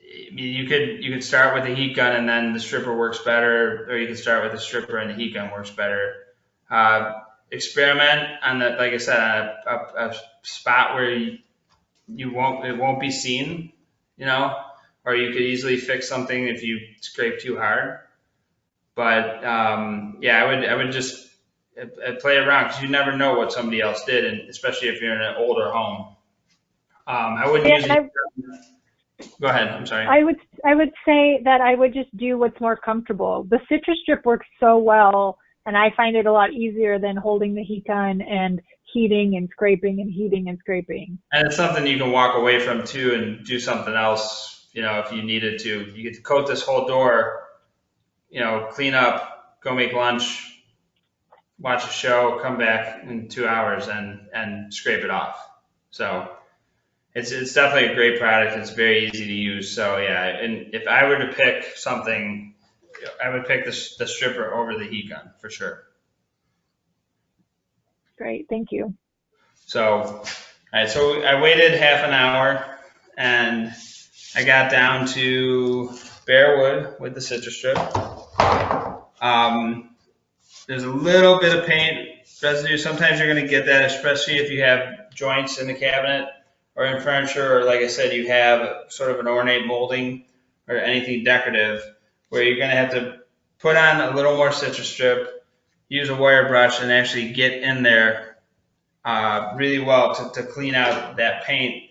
you could start with a heat gun and then the stripper works better, or you can start with a stripper and the heat gun works better. Uh, Experiment on the, like I said, on a spot where it won't be seen, you know, or you could easily fix something if you scrape too hard. But yeah, I would just play around because you never know what somebody else did, and especially if you're in an older home. I wouldn't Yeah, usually. Go ahead. I'm sorry. I would say that I would just do what's more comfortable. The citrus strip works so well, and I find it a lot easier than holding the heat gun and heating and scraping and heating and scraping. And it's something you can walk away from too and do something else, you know, if you needed to. You get to coat this whole door, you know, clean up, go make lunch, watch a show, come back in 2 hours and scrape it off. So it's definitely a great product. It's very easy to use. So yeah, and if I were to pick something, I would pick the stripper over the heat gun for sure. Great, thank you. So, all right, so I waited half an hour and I got down to bare wood with the citrus strip. There's a little bit of paint residue. Sometimes you're going to get that, especially if you have joints in the cabinet or in furniture, or like I said, you have sort of an ornate molding or anything decorative, where you're going to have to put on a little more citrus strip, use a wire brush, and actually get in there really well to clean out that paint.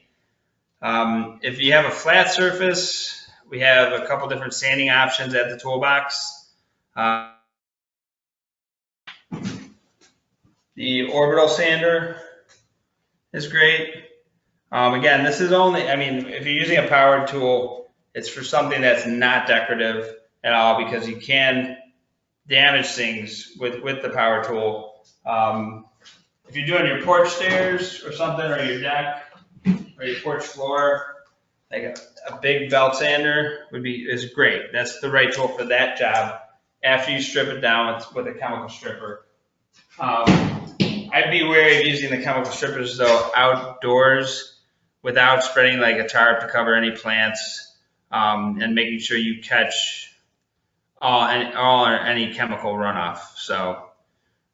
If you have a flat surface, we have a couple different sanding options at the toolbox. The orbital sander is great. Again, this is only, I mean, if you're using a powered tool, it's for something that's not decorative at all, because you can damage things with the power tool. If you're doing your porch stairs or something, or your deck, or your porch floor, like a big belt sander is great. That's the right tool for that job after you strip it down with a chemical stripper. I'd be wary of using the chemical strippers though outdoors without spreading like a tarp to cover any plants, and making sure you catch all or any chemical runoff. So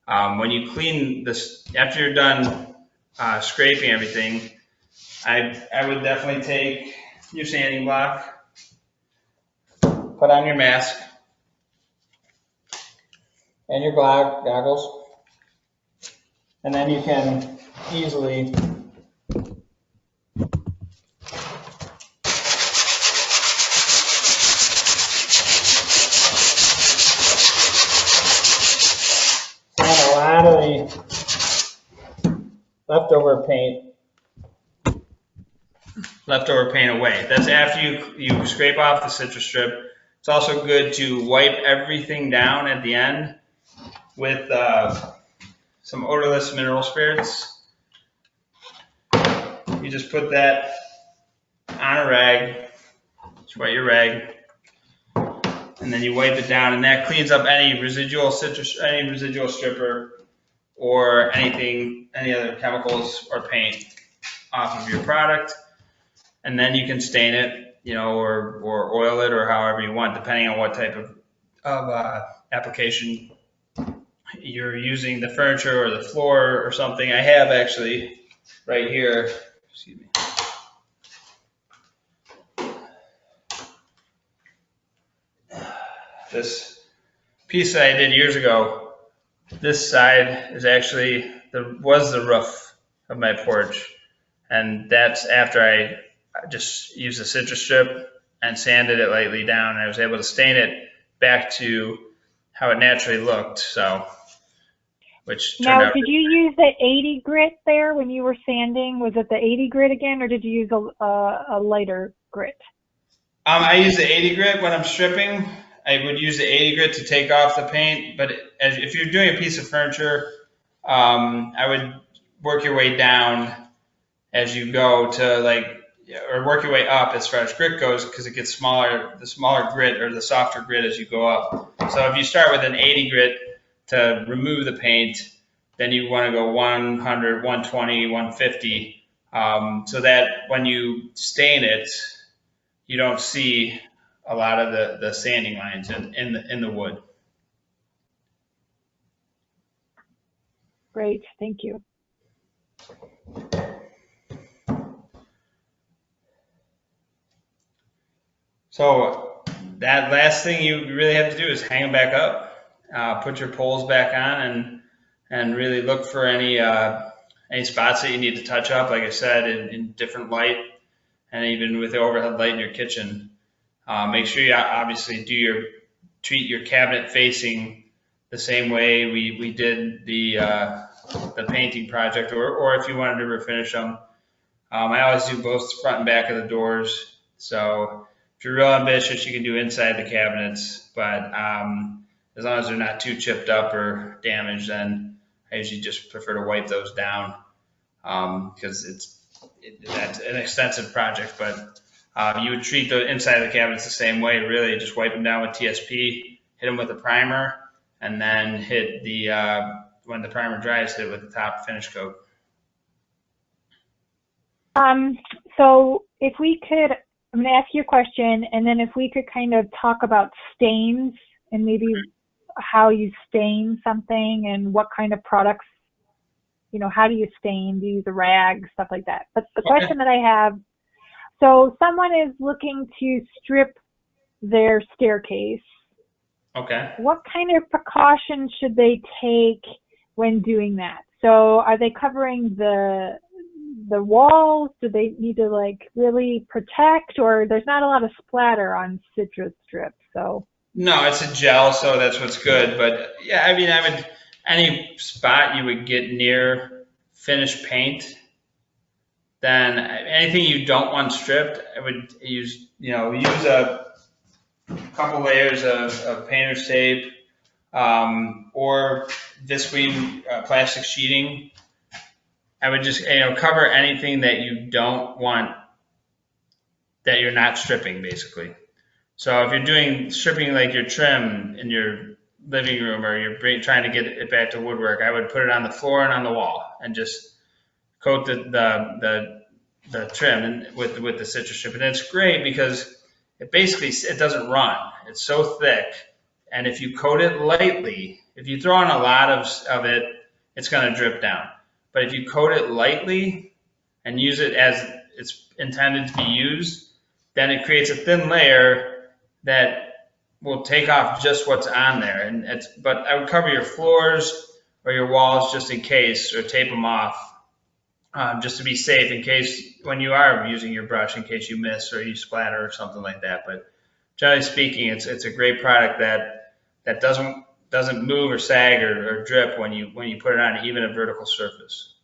when you clean this, after you're done scraping everything, I would definitely take your sanding block, put on your mask and your goggles, and then you can easily sand a lot of the leftover paint away. That's after you scrape off the citrus strip. It's also good to wipe everything down at the end with some odorless mineral spirits. You just put that on a rag, just wet your rag, and then you wipe it down, and that cleans up any residual stripper or any other chemicals or paint off of your product. And then you can stain it, you know, or oil it, or however you want, depending on what type of application you're using, the furniture or the floor or something. I have actually right here, excuse me. This piece that I did years ago, this side is actually was the roof of my porch. And that's after I just used a citrus strip and sanded it lightly down. I was able to stain it back to how it naturally looked. So, which turned out. Now, did you use the 80 grit there when you were sanding? Was it the 80 grit again, or did you use a lighter grit? I use the 80 grit when I'm stripping. I would use the 80 grit to take off the paint. But if you're doing a piece of furniture, I would work your way down as you go to or work your way up as far as grit goes, because it gets smaller, the smaller grit or the softer grit as you go up. So if you start with an 80 grit, to remove the paint, then you want to go 100, 120, 150, so that when you stain it, you don't see a lot of the sanding lines in the wood. Great, thank you. So that last thing you really have to do is hang them back up, put your poles back on, and really look for any spots that you need to touch up, like I said, in different light, and even with the overhead light in your kitchen. Make sure you obviously treat your cabinet facing the same way we did the painting project, or if you wanted to refinish them. I always do both front and back of the doors. So if you're real ambitious, you can do inside the cabinets, but as long as they're not too chipped up or damaged, then I usually just prefer to wipe those down, because that's an extensive project. But you would treat the inside of the cabinets the same way, really. Just wipe them down with TSP, hit them with a primer, and then hit when the primer dries, hit it with the top finish coat. So if we could, I'm going to ask you a question, and then if we could kind of talk about stains and maybe how you stain something and what kind of products, how do you stain? Do you use a rag, stuff like that? But the question that I have, so someone is looking to strip their staircase. Okay. What kind of precautions should they take when doing that? So are they covering the walls? Do they need to really protect, or there's not a lot of splatter on citrus strips? So no, it's a gel, so that's what's good. But yeah, I would any spot you would get near finished paint, then anything you don't want stripped, I would use a couple layers of painter's tape, or visqueen plastic sheeting. I would just cover anything that you don't want, that you're not stripping, basically. So if you're doing stripping like your trim in your living room, or you're trying to get it back to woodwork, I would put it on the floor and on the wall and just coat the trim with the citrus strip. And it's great because it doesn't run. It's so thick, and if you coat it lightly, if you throw on a lot of it, it's going to drip down. But if you coat it lightly and use it as it's intended to be used, then it creates a thin layer that will take off just what's on there. But I would cover your floors or your walls just in case, or tape them off, just to be safe in case when you are using your brush, in case you miss or you splatter or something like that. But generally speaking, it's a great product that doesn't move or sag or drip when you put it on even a vertical surface.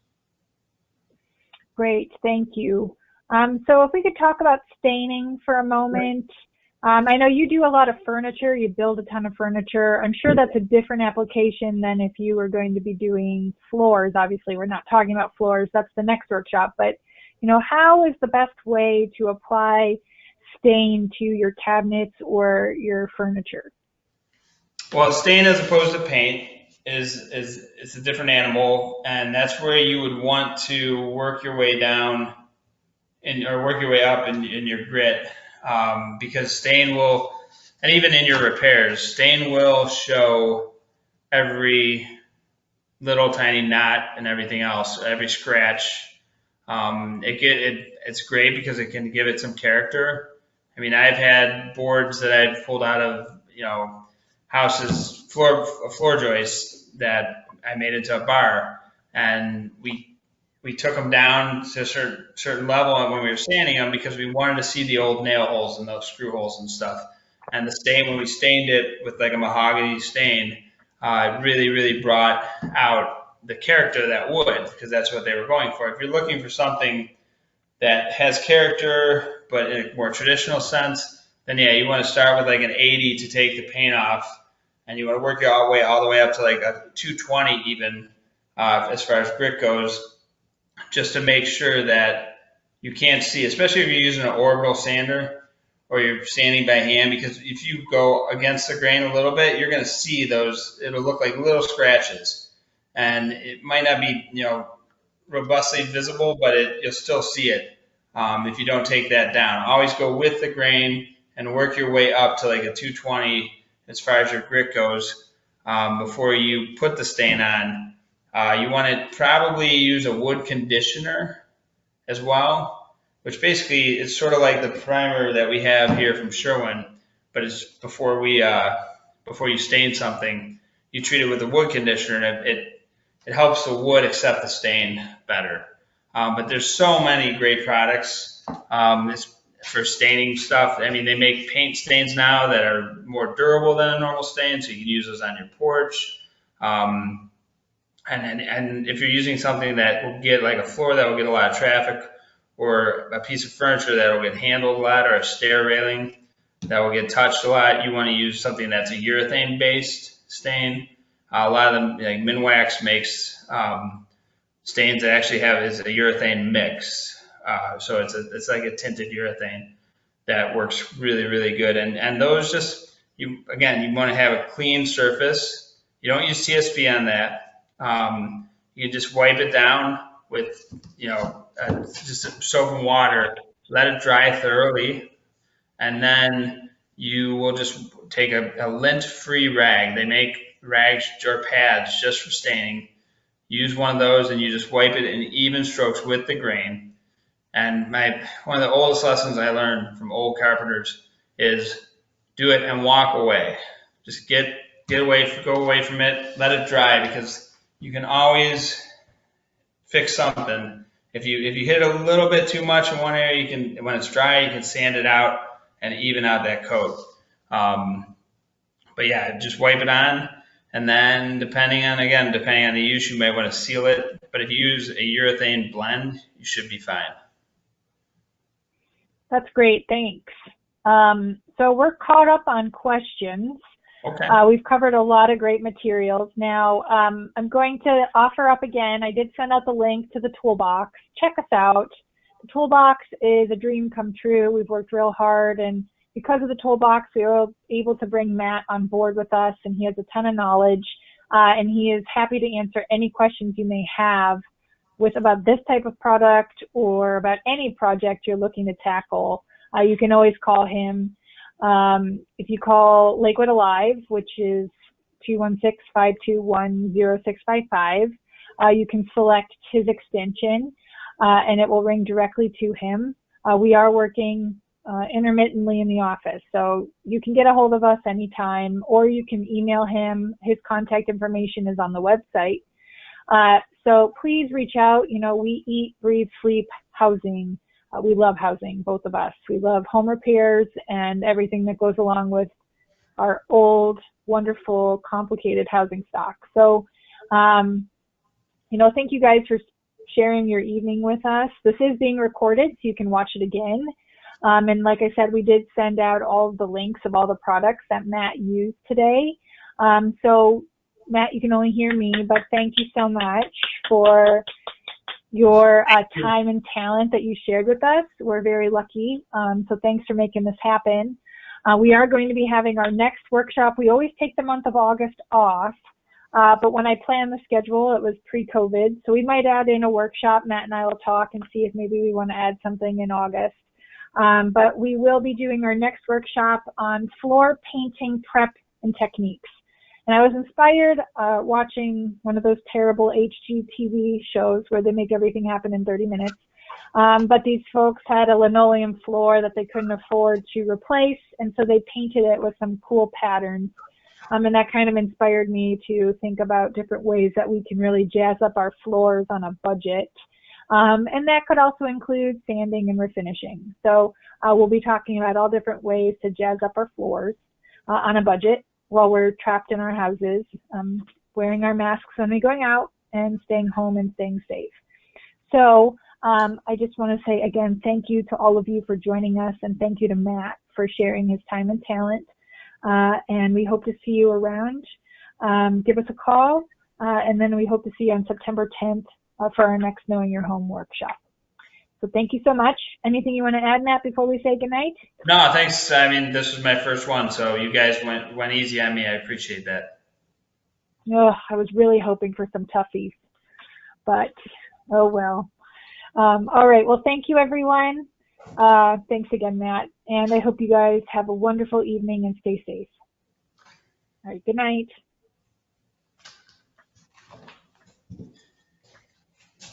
Great, thank you. So if we could talk about staining for a moment. I know you do a lot of furniture, you build a ton of furniture. I'm sure that's a different application than if you were going to be doing floors. Obviously, we're not talking about floors, that's the next workshop. But, how is the best way to apply stain to your cabinets or your furniture? Well, stain as opposed to paint is a different animal, and that's where you would want to work your way down or work your way up in your grit, because stain will, and even in your repairs, stain will show every little tiny knot and everything else, every scratch. It's great because it can give it some character. I mean, I've had boards that I've pulled out of houses, floor joists that I made into a bar, and we took them down to a certain level when we were sanding them because we wanted to see the old nail holes and those screw holes and stuff. And the stain, when we stained it with like a mahogany stain, it really, really brought out the character of that wood, because that's what they were going for. If you're looking for something that has character but in a more traditional sense, then yeah, you want to start with like an 80 to take the paint off, and you want to work your all the way up to like a 220 even, as far as grit goes, just to make sure that you can't see, especially if you're using an orbital sander or you're sanding by hand, because if you go against the grain a little bit, you're going to see those. It'll look like little scratches, and it might not be, robustly visible, but you'll still see it if you don't take that down. Always go with the grain and work your way up to like a 220 as far as your grit goes before you put the stain on. You want to probably use a wood conditioner as well, which basically it's sort of like the primer that we have here from Sherwin, but it's before you stain something, you treat it with a wood conditioner, and it helps the wood accept the stain better. But there's so many great products for staining stuff. I mean, they make paint stains now that are more durable than a normal stain, so you can use those on your porch. And if you're using something that will get, like a floor that will get a lot of traffic, or a piece of furniture that will get handled a lot, or a stair railing that will get touched a lot, you want to use something that's a urethane-based stain. A lot of them, like Minwax makes stains that actually have is a urethane mix. So it's like a tinted urethane that works really, really good. And those you want to have a clean surface. You don't use TSP on that. You can just wipe it down with, just soap and water, let it dry thoroughly, and then you will just take a lint-free rag. They make rags or pads just for staining. Use one of those and you just wipe it in even strokes with the grain. And one of the oldest lessons I learned from old carpenters is do it and walk away. Just go away from it, let it dry, because you can always fix something. If you hit it a little bit too much in one area, when it's dry, you can sand it out and even out that coat. But yeah, just wipe it on, and then depending on the use, you may want to seal it. But if you use a urethane blend, you should be fine. That's great, thanks. So we're caught up on questions. Okay. We've covered a lot of great materials. Now, I'm going to offer up again. I did send out the link to the toolbox. Check us out. The toolbox is a dream come true. We've worked real hard, and because of the toolbox, we were able to bring Matt on board with us, and he has a ton of knowledge, and he is happy to answer any questions you may have about this type of product or about any project you're looking to tackle. You can always call him. If you call LakewoodAlive, which is 216-521-0655, you can select his extension, and it will ring directly to him. We are working intermittently in the office, so you can get a hold of us anytime, or you can email him. His contact information is on the website. So please reach out. We eat, breathe, sleep housing. We love housing, both of us. We love home repairs and everything that goes along with our old, wonderful, complicated housing stock. So, thank you guys for sharing your evening with us. This is being recorded, so you can watch it again. And like I said, we did send out all of the links of all the products that Matt used today. So, Matt, you can only hear me, but thank you so much for your time and talent that you shared with us. We're very lucky. So thanks for making this happen. We are going to be having our next workshop. We always take the month of August off, but when I planned the schedule, it was pre-COVID. So we might add in a workshop. Matt and I will talk and see if maybe we want to add something in August. But we will be doing our next workshop on floor painting prep and techniques. And I was inspired watching one of those terrible HGTV shows where they make everything happen in 30 minutes. But these folks had a linoleum floor that they couldn't afford to replace, and so they painted it with some cool patterns. And that kind of inspired me to think about different ways that we can really jazz up our floors on a budget. And that could also include sanding and refinishing. So we'll be talking about all different ways to jazz up our floors on a budget while we're trapped in our houses, wearing our masks when we're going out, and staying home and staying safe. So I just want to say again, thank you to all of you for joining us, and thank you to Matt for sharing his time and talent. And we hope to see you around. Give us a call, and then we hope to see you on September 10th for our next Knowing Your Home workshop. So thank you so much. Anything you want to add, Matt, before we say goodnight? No, thanks. I mean, this was my first one, so you guys went easy on me. I appreciate that. Oh, I was really hoping for some toughies, but oh well. All right. Well, thank you, everyone. Thanks again, Matt. And I hope you guys have a wonderful evening and stay safe. All right. Good night.